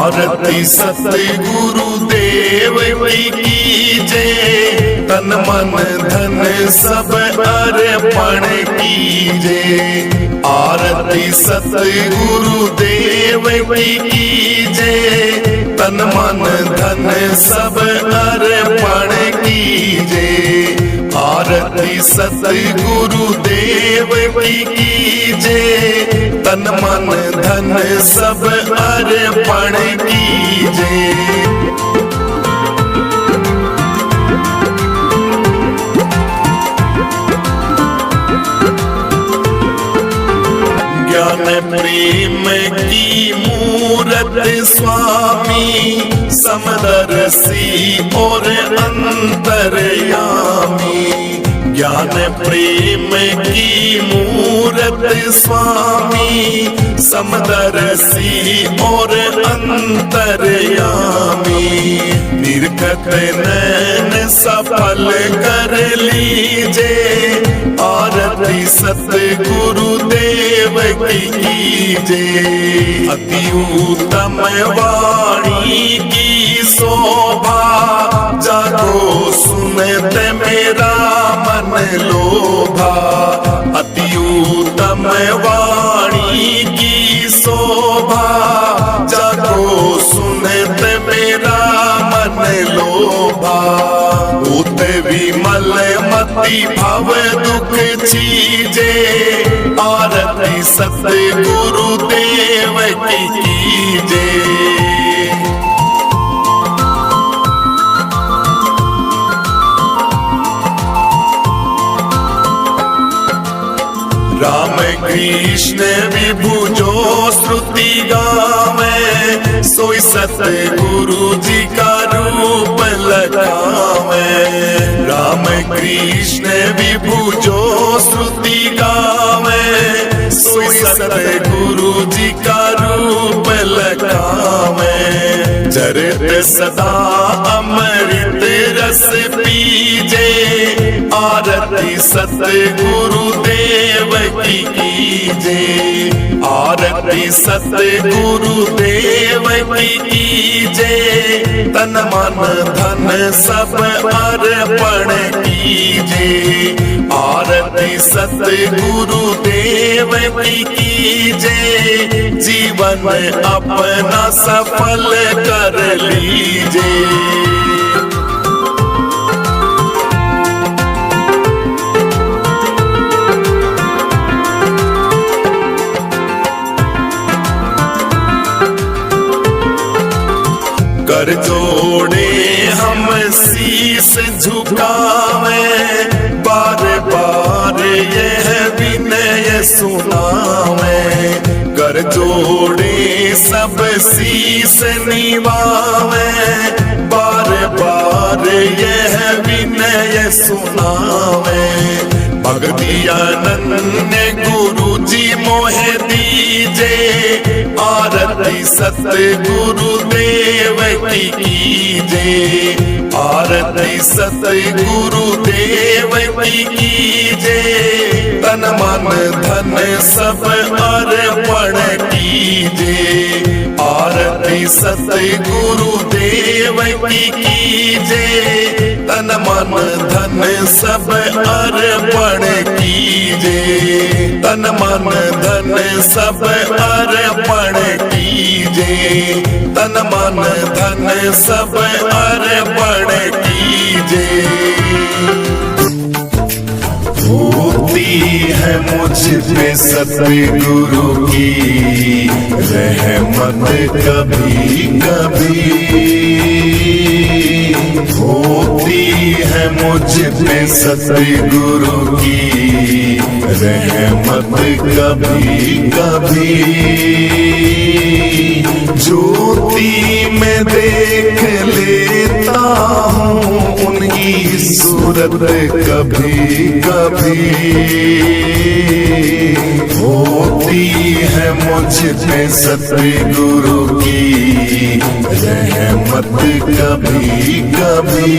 आरती सतगुरुदेव की कीजे, तन मन धन सब अर्पण कीजे। आरती सतगुरुदेव की कीजे, तन मन धन सब अर्पण कीजे। आरती सतगुरुदेव की कीजे, तन मन धन सब अर्पण कीजे। ज्ञान प्रेम की मूरत स्वामी, समदर्शी और अंतर्यामी। ज्ञान प्रेम की मूरत स्वामी, समदर्शी और अंतर्यामी। निरखत नैन सफल कर लीजे, आरती सतगुरुदेव की कीजे। अति उत्तम वाणी की शोभा, जागो सुनते मेरा मन लोभा। अति उत्तम वाणी की शोभा, जागो सुनते मेरा मन लोभा। उते विमल मति भव दुख चीजे, आरती सतगुरुदेव की कीजे। राम कृष्ण विभु जो श्रुति गावे, सोई सतगुरु जी का रूप लगावे। राम कृष्ण विभु जो श्रुति गावे, सोई सतगुरु जी का रूप लगावे। चरित सदा अमृत रस पीजे, आरती सतगुरुदेव की कीजे। आरती सतगुरुदेव की कीजे, तन मन धन सब अर्पण कीजे। आरती सतगुरुदेव की कीजे, जीवन अपना सफल कर लीजे। कर जोड़े हम शीस झुकावे, बार बार यह विनय सुनावे। कर जोड़े सब शीस निभावे, बार बार यह विनय सुनावे। भक्ति अनन्य गुरु जी मोहे दीजे, आरती सतगुरुदेव की कीजे। आरती सतगुरुदेव की कीजे, तन मन धन सब अर्पण कीजे। आरती सतगुरुदेव की कीजे, तन मन धन सब अर्पण कीजे। तन मन धन सब अर्पण कीजे। तन मन धन सब अर्पण कीजे। होती है मुझ पे सतगुरु की रहमत कभी कभी। होती है मुझ पे सतगुरु की रहमत कभी कभी। ज्योति में देख लेता हूँ उनकी सूरत कभी कभी। होती है मुझ पे सतगुरु की रहमत कभी कभी।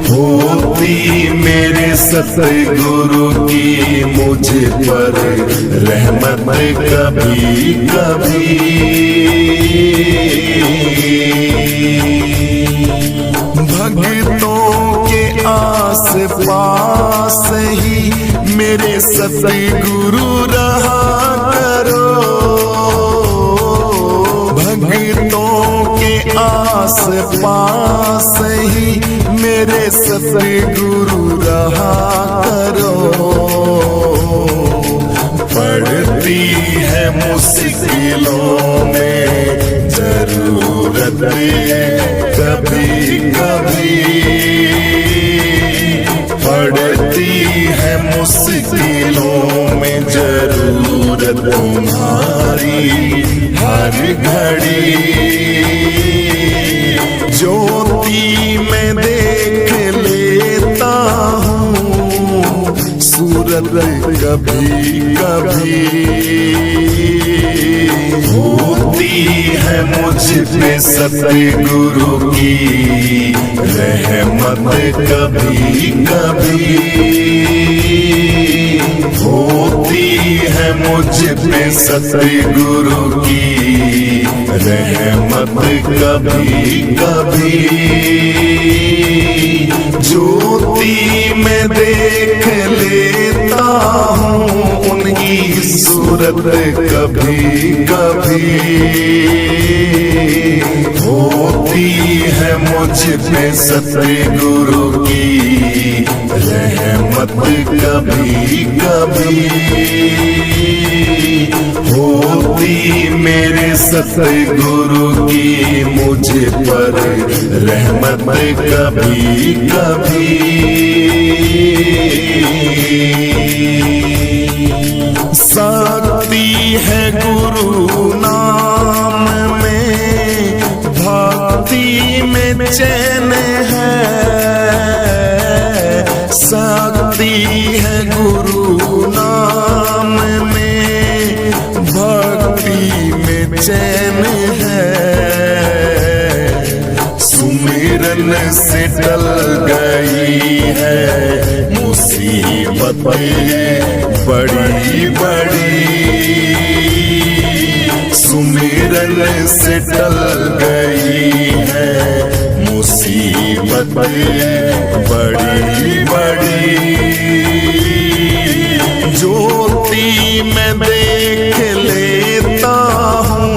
होती मेरे सतगुरु की मुझ पर रहमत कभी कभी। सतगुरु रहा करो, भक्तों के आस पास ही मेरे सतगुरु रहा करो। पड़ती है मुश्किलों में जरूरत कभी कभी, पड़ती है मुश्किलों में जरूरत तुम्हारी हर घड़ी। ज्योति में देख लेता हूँ सूरत कभी कभी, होती है मुझ पे सतगुरु की रहमत कभी कभी, होती है मुझ पे सतगुरु की रहमत कभी कभी। ज्योति में देख लेता हूँ उनकी सूरत कभी कभी, होती है मुझ पे सतगुरु की रहमत कभी कभी, होती मेरे सतगुरु की मुझ पर रहमत कभी कभी। शक्ति है गुरु नाम में, भक्ति में चैन है, शक्ति है गुरु नाम में, भक्ति में चैन है। सुमिरन से टल गई है मुसीबतें बड़ी बड़ी, सुमिरन से टल गई है मुसीबतें बड़ी बड़ी। ज्योति में देख लेता हूँ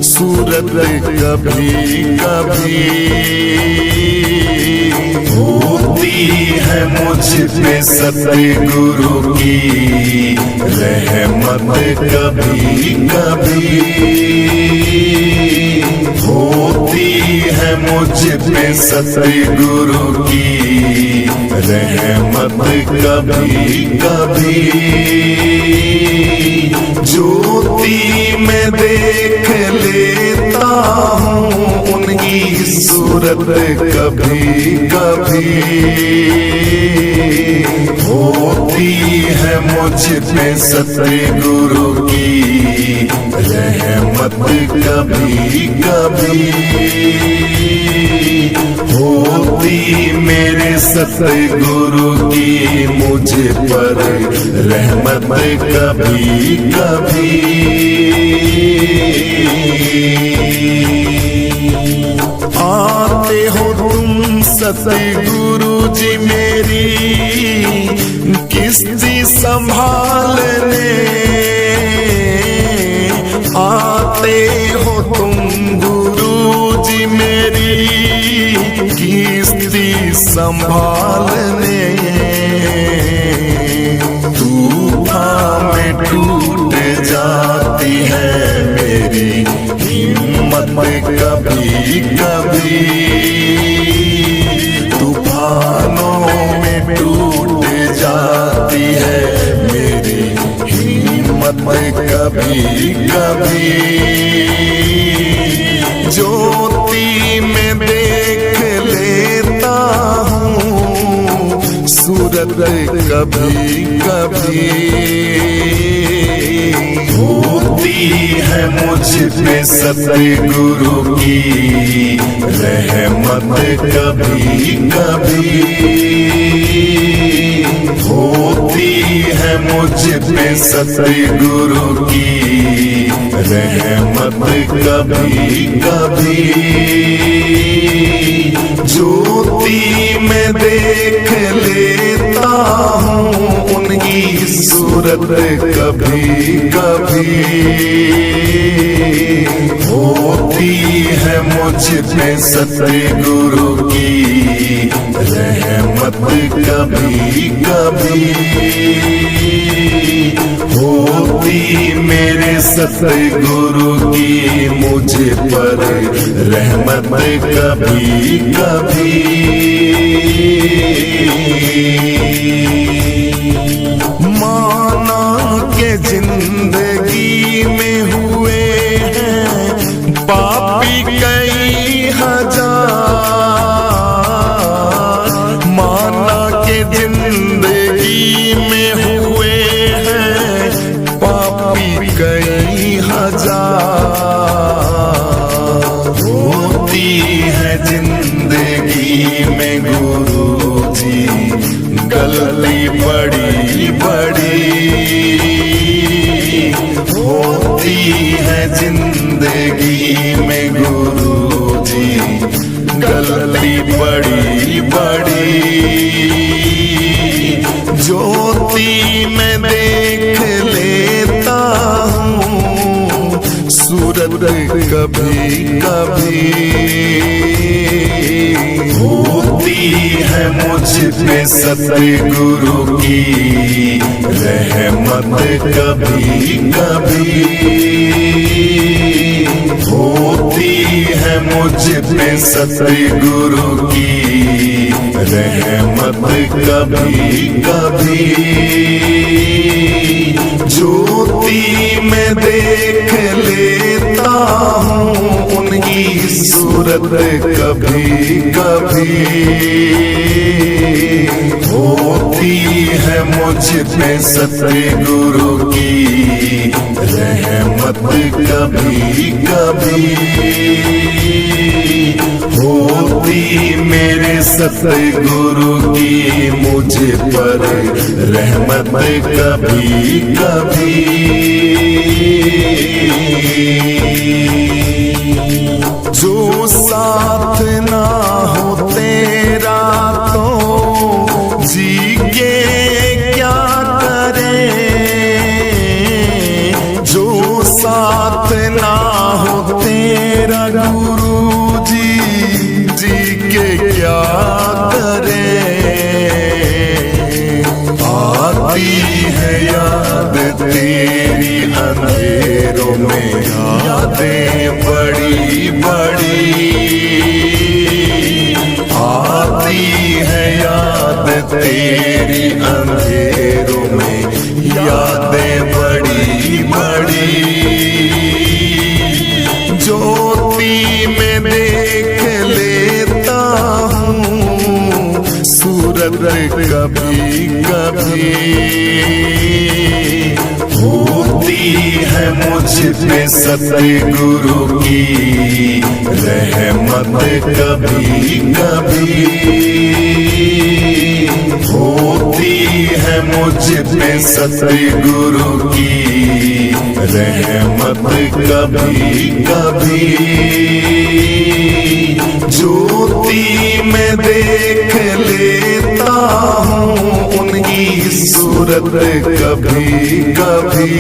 सूरत कभी कभी, होती है मुझ पे सतगुरु की रहमत कभी कभी, होती है मुझ पे सतगुरु की रहमत कभी कभी। ज्योति में देख लेता हूँ उनकी सूरत कभी कभी, होती है मुझ पे सतगुरु की रहमत कभी कभी, होती मेरे सतगुरु की मुझ पर रहमत कभी कभी। आते हो तुम सतगुरु जी मेरी किस्ती संभालने, आते हो तुम गुरु जी मेरी किस्ती संभालने। तूफान में टूट जाती है मेरी हिम्मत कभी कभी, तूफानों में टूट जाती है मेरी हिम्मत कभी कभी। ज्योति में देख लेता हूँ सूरत कभी कभी, होती है मुझ पे सतगुरु की रहमत कभी कभी, होती है मुझ पे सतगुरु की रहमत कभी कभी। ज्योति में देख लेता हूँ उनकी सूरत कभी कभी, होती है मुझ पे सतगुरु की रहमत कभी कभी, होती मेरे सतगुरु की मुझ पर रहमत कभी कभी। माना के जिंदगी में हुए हैं पापी कई हजार, माना के जिंदगी में हुए हैं पापी कई हजार, होती है जिंदगी में गुरुजी गलती बड़ी बड़ी, होती है जिंदगी में गुरुजी गलती बड़ी बड़ी, ज्योति में देख लेता हूँ सूरत कभी कभी, होती है मुझ पे सतगुरु की रहमत कभी कभी, होती है मुझ पे सतगुरु की रहमत कभी कभी, ज्योति में देख लेता हूँ उनकी सूरत कभी कभी, होती है मुझ पे सतगुरु की रहमत कभी कभी, होती मेरे सतगुरु की मुझ पर रहमत कभी कभी। जो साथ ना हो तेरा तो जी के क्या करे, जो साथ ना हो तेरा गुरुजी जी के क्या करे, आती है याद तेरी अंधेरों में यादें बड़ी बड़ी, आती है याद तेरी अंधेरों में यादें बड़ी बड़ी, ज्योति में देख लेता हूँ सूरत कभी कभी, होती है मुझ पे सतगुरु की रहमत कभी कभी, होती है मुझ पे सतगुरु की रहमत कभी कभी, ज्योति में देख लेता हूँ उनकी सूरत कभी कभी,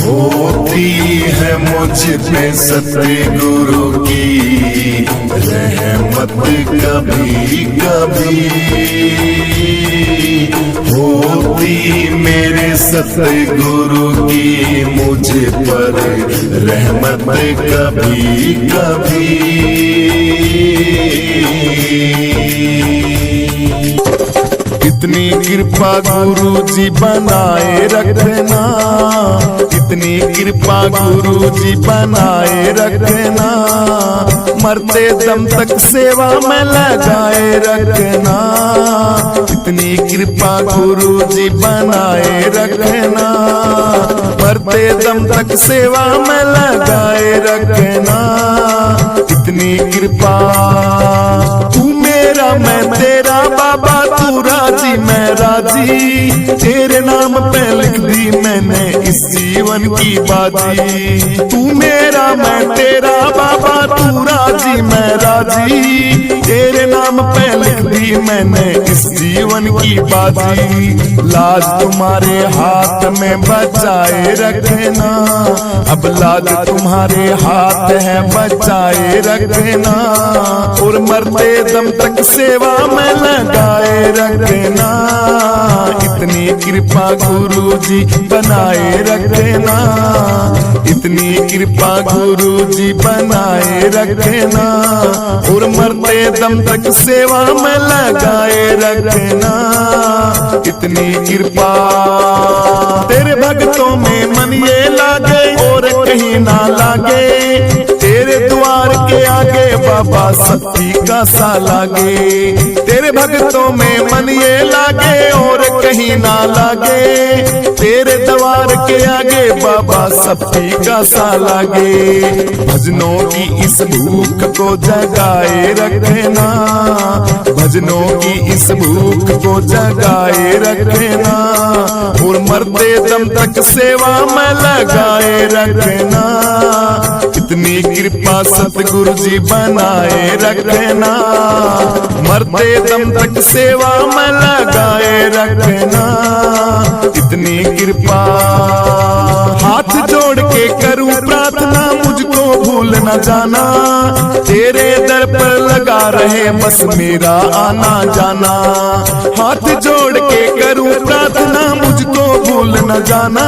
होती है मुझ पे सतगुरु की रहमत कभी कभी, होती मेरे सतगुरु की मुझ पर रहमत कभी कभी। इतनी कृपा गुरु जी बनाए रखना, इतनी कृपा गुरु जी बनाए रखना, मरते दम तक सेवा में लगाए रखना, इतनी कृपा गुरु जी बनाए रखना, मरते दम तक सेवा में लगाए रखना, इतनी कृपा तू मेरा मैं तेरा बाबा, तू राजी मैं राजी। तेरे नाम पे लिख दी मैंने इस जीवन की बाजी। तू मेरा मैं तेरा बाबा, तू राजी मैं राजी। तेरे नाम पे लिख दी मैंने इस जीवन की बाजी। लाज तुम्हारे हाथ में बचाए रखना, अब लाज तुम्हारे हाथ है बचाए रखना। और मरते दम तक सेवा में लगाए रखना। इतनी कृपा गुरु जी बनाए रखना, इतनी कृपा गुरु जी बनाए रखना। और मरते दम तक सेवा में लगाए रखना। इतनी कृपा तेरे भक्तों में मन ये लागे और कहीं ना लागे। तेरे द्वार के आगे बाबा शक्ति का सा लागे। तेरे भक्तों में मन ये लागे और कहीं ना लागे। तेरे द्वार के आगे बाबा शक्ति का सा लागे। भजनों की इस भूख को जगाए रखना, भजनों की इस भूख को जगाए रखना। और मरते दम तक सेवा में लगाए रखना। इतनी कृपा सतगुरु जी बनाए रखना। मरते दम तक सेवा में लगाए रखना। इतनी कृपा हाथ जोड़ के करूं प्रार्थना, मुझको भूल न जाना। तेरे दर पर लगा रहे बस मेरा आना जाना। हाथ जोड़ के करूं प्रार्थना, मुझको भूल न जाना।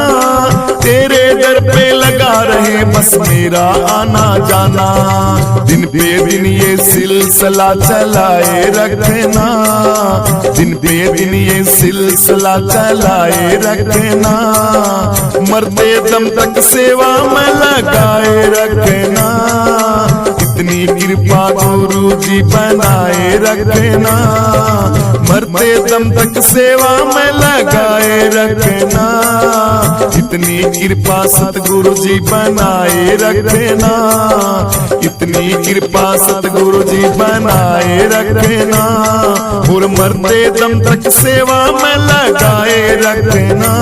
तेरे दर पे लगा रहे बस मेरा आना जाना। दिन पे दिन ये सिलसिला चलाए रखना, दिन पे दिन ये सिलसिला चलाए रखना। मरते दम तक सेवा में लगाए रखना। इतनी कृपा गुरु जी बनाए रखना। मरते दम तक सेवा में लगाए रखना। इतनी कृपा सतगुरु जी बनाए रखना। इतनी कृपा सतगुरु जी बनाए रखना। और मरते दम तक सेवा में लगाए रखना।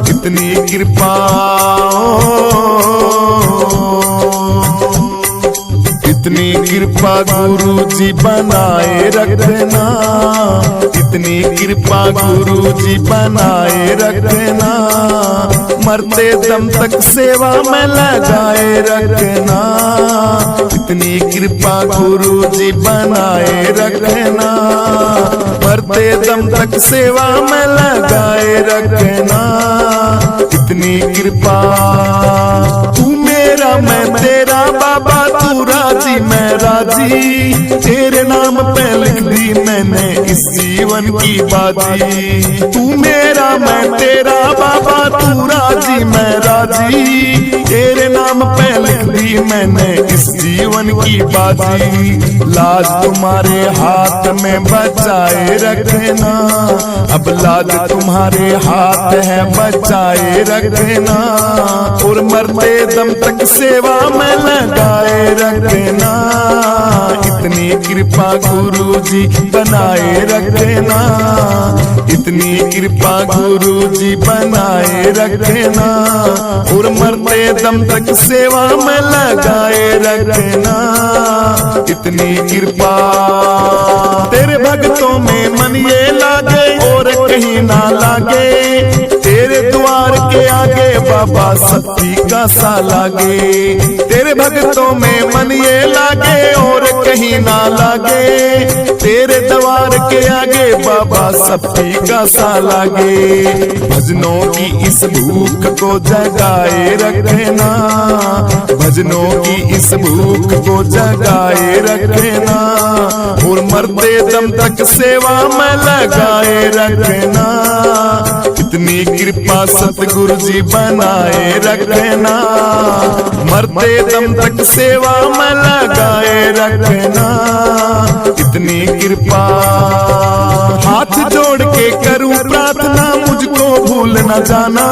इतनी कृपा इतनी कृपा गुरु जी बनाए रखना। इतनी कृपा गुरु जी बनाए रखना। मरते दम तक सेवा में लगाए रखना। इतनी कृपा गुरु जी बनाए रखना। मरते दम तक सेवा में लगाए रखना। इतनी कृपा तू मेरा मैं तेरा बाबा, तू राजी मैं राजी। तेरे नाम पे लिख दी मैंने इस जीवन की बाजी। तू मेरा मैं तेरा बाबा, तू राजी मैं राजी। तेरे नाम पे लिख दी मैंने इस जीवन की बाजी। लाज तुम्हारे हाथ में बचाए रखना, अब लाज तुम्हारे हाथ है बचाए रखना। और मरते दम तक सेवा में लगाए रखना। इतनी कृपा गुरु जी बनाए रखना। इतनी कृपा गुरु जी बनाए रखना। और मरते दम तक सेवा में लगाए रखना। इतनी कृपा तेरे भक्तों में मन ये लागे और कहीं ना लागे। तेरे द्वार के आगे बाबा शक्ति का सा लागे। तेरे भक्तों में मन ये लागे और कहीं ना लागे। तेरे द्वार के आगे बाबा शक्ति का सा लागे। भजनों की इस भूख को जगाए रखना। भजनों की इस भूख को जगाए रखना। और मरते दम तक सेवा में लगाए रखना। इतनी कृपा सतगुरु जी बनाए रखना। मरते दम तक सेवा में लगाए रखना। इतनी कृपा हाथ जोड़ के करूं प्रार्थना, मुझको भूल न जाना।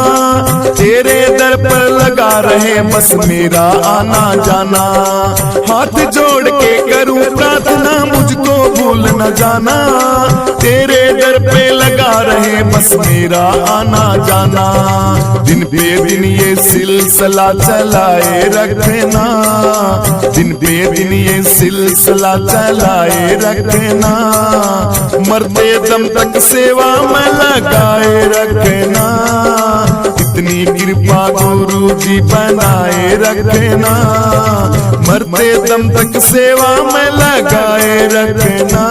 तेरे दर पर लगा रहे बस मेरा आना जाना। हाथ जोड़ के करूं प्रार्थना, मुझको भूल न जाना, तेरे दर पे लगा रहे बस मेरा आना जाना। दिन पे दिन ये सिलसिला चलाए रखना, दिन पे दिन ये सिलसिला चलाए रखना। मरते दम तक सेवा में लगाए रखना, इतनी कृपा गुरु जी बनाए रखना। मरते दम तक सेवा में लगाए रखना,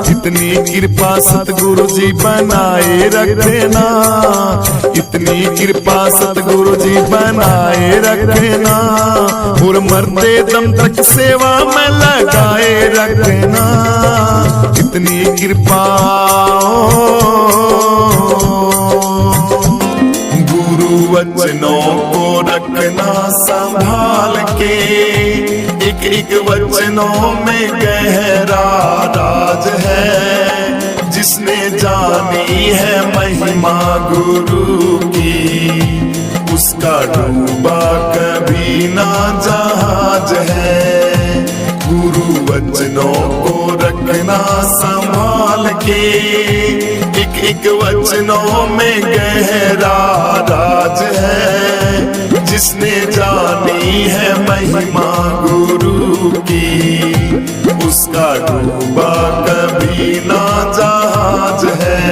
इतनी कृपा सतगुरु जी बनाए रखना। इतनी कृपा सतगुरु जी बनाए रखना, और मरते दम तक सेवा में लगाए रखना। इतनी कृपा गुरु वचनों को रखना संभाल के, एक एक वचनों में गहरा राज है। जिसने जानी है महिमा गुरु की, उसका डूबा कभी ना जहाज है। गुरु वचनों को रखना संभाल के, एक एक वचनों में गहरा राज है। जिसने जानी है महिमा गुरु की, उसका डूबा कभी ना जहाज है।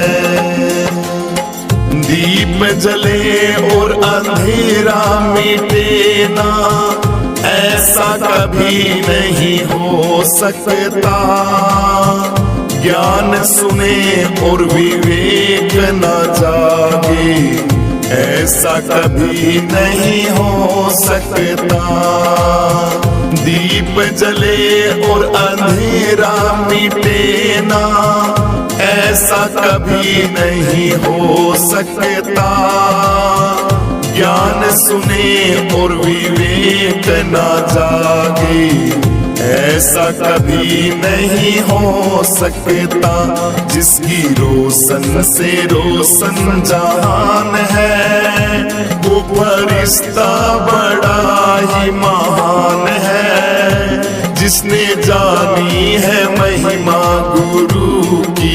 दीप जले और अंधेरा मिटे ना, ऐसा कभी नहीं हो सकता। ज्ञान सुने और विवेक न जागे, ऐसा कभी नहीं हो सकता। दीप जले और अंधेरा मिटे ना, ऐसा कभी नहीं हो सकता। ज्ञान सुने और विवेक न जागे, ऐसा कभी नहीं हो सकता। जिसकी रोशन से रोशन जहान है, वो फरिश्ता बड़ा ही महान है। जिसने जानी है महिमा गुरु की,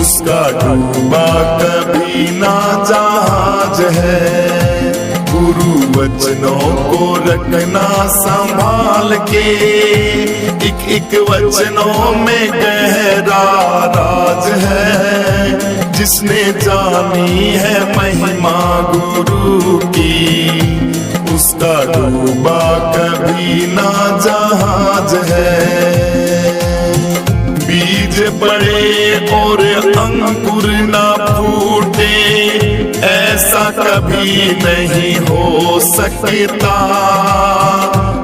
उसका डूबा कभी ना जहाज है। गुरु वचनों को रखना संभाल के, एक एक वचनों में गहरा राज है। जिसने जानी है महिमा गुरु की, उसका डूबा कभी ना जहाज है। बीज पड़े और अंकुर ना फूटे, ऐसा कभी नहीं हो सकता।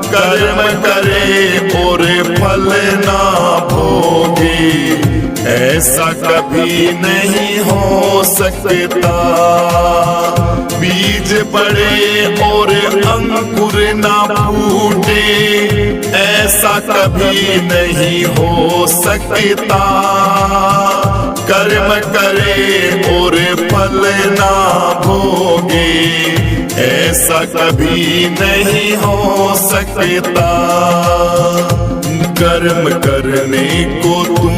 कर्म करे और फल ना भोगे, ऐसा कभी नहीं हो सकता। बीज पड़े और अंकुर ना फूटे, ऐसा कभी नहीं हो सकता। कर्म करे और फल ना भोगे, ऐसा कभी नहीं हो सकता। कर्म करने को तू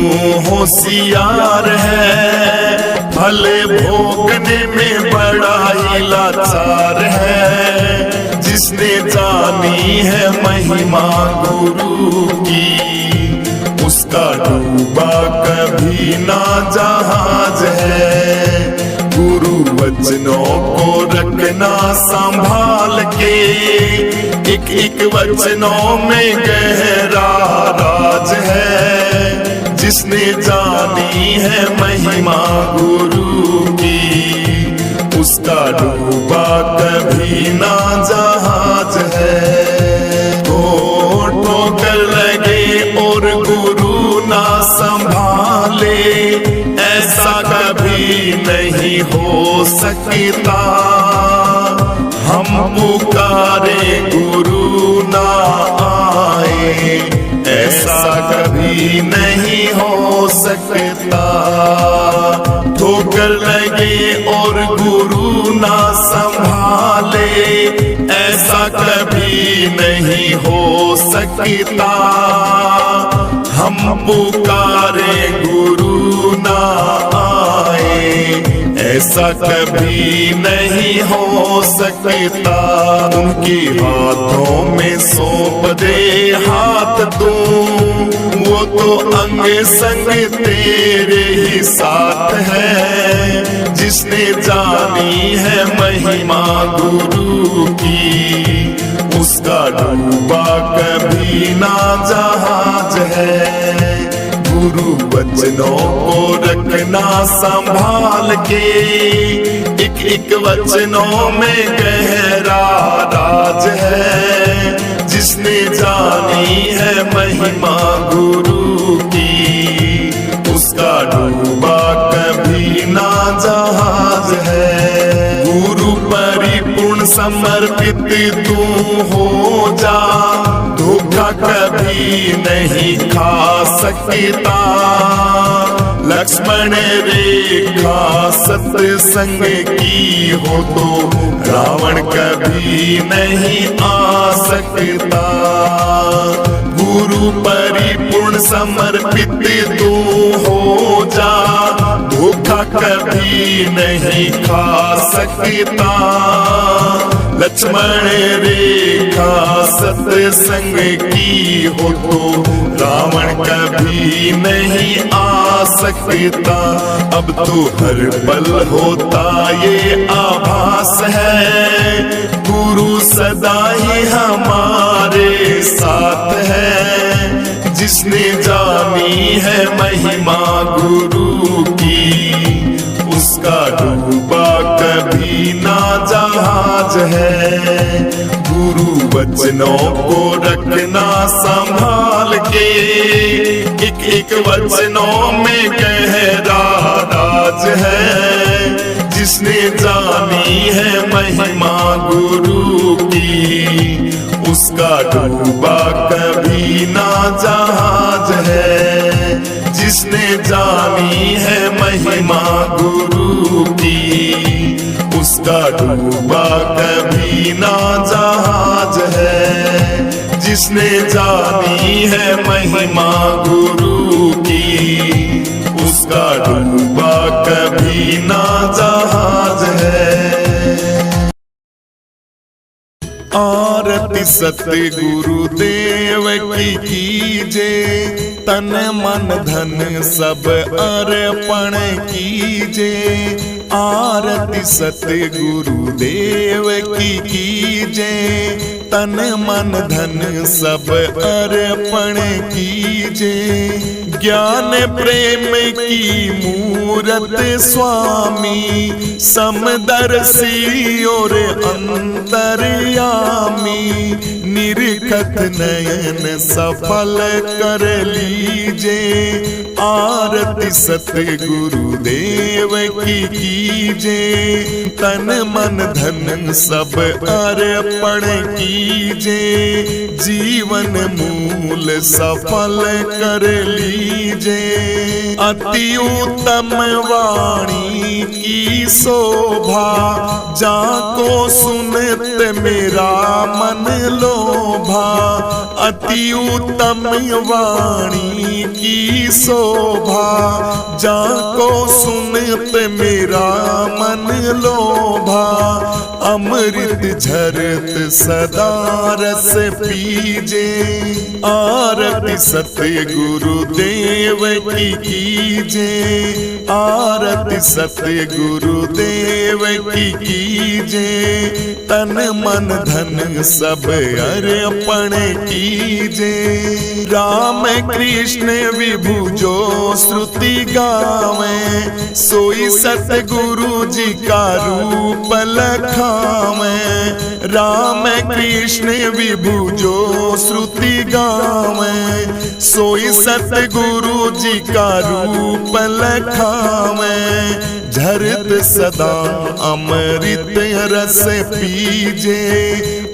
होशियार है, भले भोगने में बड़ा ही लाचार है। जिसने जानी है महिमा गुरु की, उसका डूबा कभी ना जहाज है। गुरु वचनों को रखना संभाल के, एक एक वचनों में गहरा राज है। जिसने जानी है महिमा गुरु की, उसका डूबा कभी ना जहाज है। ठोकर लगे और गुरु ना संभाले, ऐसा कभी नहीं हो सकता। हम पुकारे गुरु ना आए, ऐसा कभी नहीं हो सकता। ठोकर लगे और गुरु ना संभाले, ऐसा कभी नहीं हो सकता। हम पुकारे गुरु ना आए, ऐसा कभी नहीं हो सकता। उनके हाथों में सौंप दे हाथ तू, वो तो अंग संग तेरे ही साथ है। जिसने जानी है महिमा गुरु की, उसका डूबा कभी ना जहाज है। गुरु वचनों को रखना संभाल के, एक एक वचनों में गहरा राज है। जिसने जानी है महिमा गुरु की, उसका डूबा कभी ना जहाज है। गुरु परिपूर्ण समर्पित तू हो जा, धोखा कभी नहीं खा सकता। लक्ष्मण रेखा सत्संग की हो तो, रावण कभी नहीं आ सकता। गुरु परिपूर्ण समर्पित तू हो जा, धोखा कभी नहीं खा सकता। लक्ष्मण रेखा सत्संग की हो तो, रावण कभी नहीं आ सकता। अब तो हर पल होता ये आभास है, गुरु सदा ही हमारे साथ है। जिसने जानी है महिमा गुरु की, उसका डूबा कभी ना जहाज है। गुरु वचनों को रखना संभाल के, एक एक वचनों में गहरा राज है। जिसने जानी है महिमा गुरु की, उसका डूबा कभी ना जहाज है। जिसने जानी है महिमा गुरु की, उसका डूबा कभी ना जहाज है। जिसने जानी है महिमा गुरु की, उसका डूबा कभी ना जहाज है। आरती सतगुरु देव की कीजे, तन मन धन सब अर्पण कीजे। आरती सतगुरु देव की कीजे, तन मन धन सब अर्पण कीजे। ज्ञान प्रेम की मूरत स्वामी, समदर्शी और अंतर्यामी। निरखत नयन सफल कर लीजे, आरती सतगुरु देव की कीजे। तन मन धन सब अर्पण कीजे, जीवन मूल सफल कर लीजे। अति उत्तम वाणी की शोभा, जाको सुनत मेरा मन लोभा। अति उत्तम वाणी की शोभा, जाको सुनत मेरा मन लोभा। अमृत झरत सदा रस पीजे, आरती सतगुरु देव की कीजे। आरती सतगुरु देव की कीजे, तन मन धन सब अर्पण कीजे। राम कृष्ण विभु जो श्रुति गावे, सोई सतगुरु जी का रूप लखावे। राम कृष्ण विभु जो श्रुति गावे, सोई सतगुरु जी का रूप लखावे। झरत सदा अमृत रस पीजे,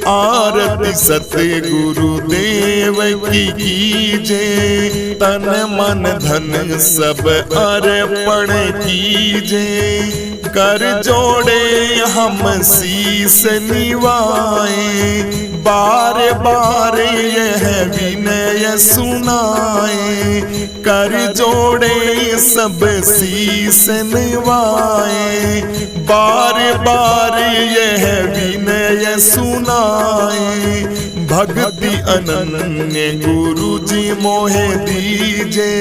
आरती सतगुरु देव की कीजे। तन मन धन सब अर्पण कीजे, कर जोड़े हम शीस निवाए। बार बार यह विनय सुनाए, कर जोड़े सब शीस निवाए। बार बार यह विनय सुनाए, भक्ति अनन्य गुरु जी मोहे दीजे।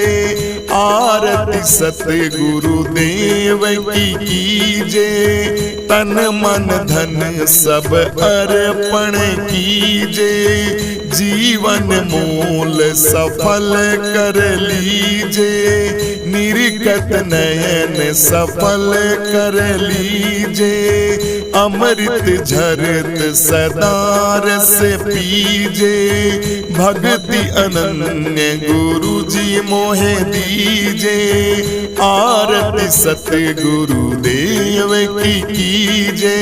आरती सतगुरु देव की कीजे, तन मन धन सब अर्पण कीजे। जीवन मूल सफल कर लीजे, निर्गत नयन सफल कर लीजे। अमृत झरत सदा रस पीजे, भक्ति अनन्य गुरु जी मोहे दीजे। आरती सतगुरु देव की कीजे।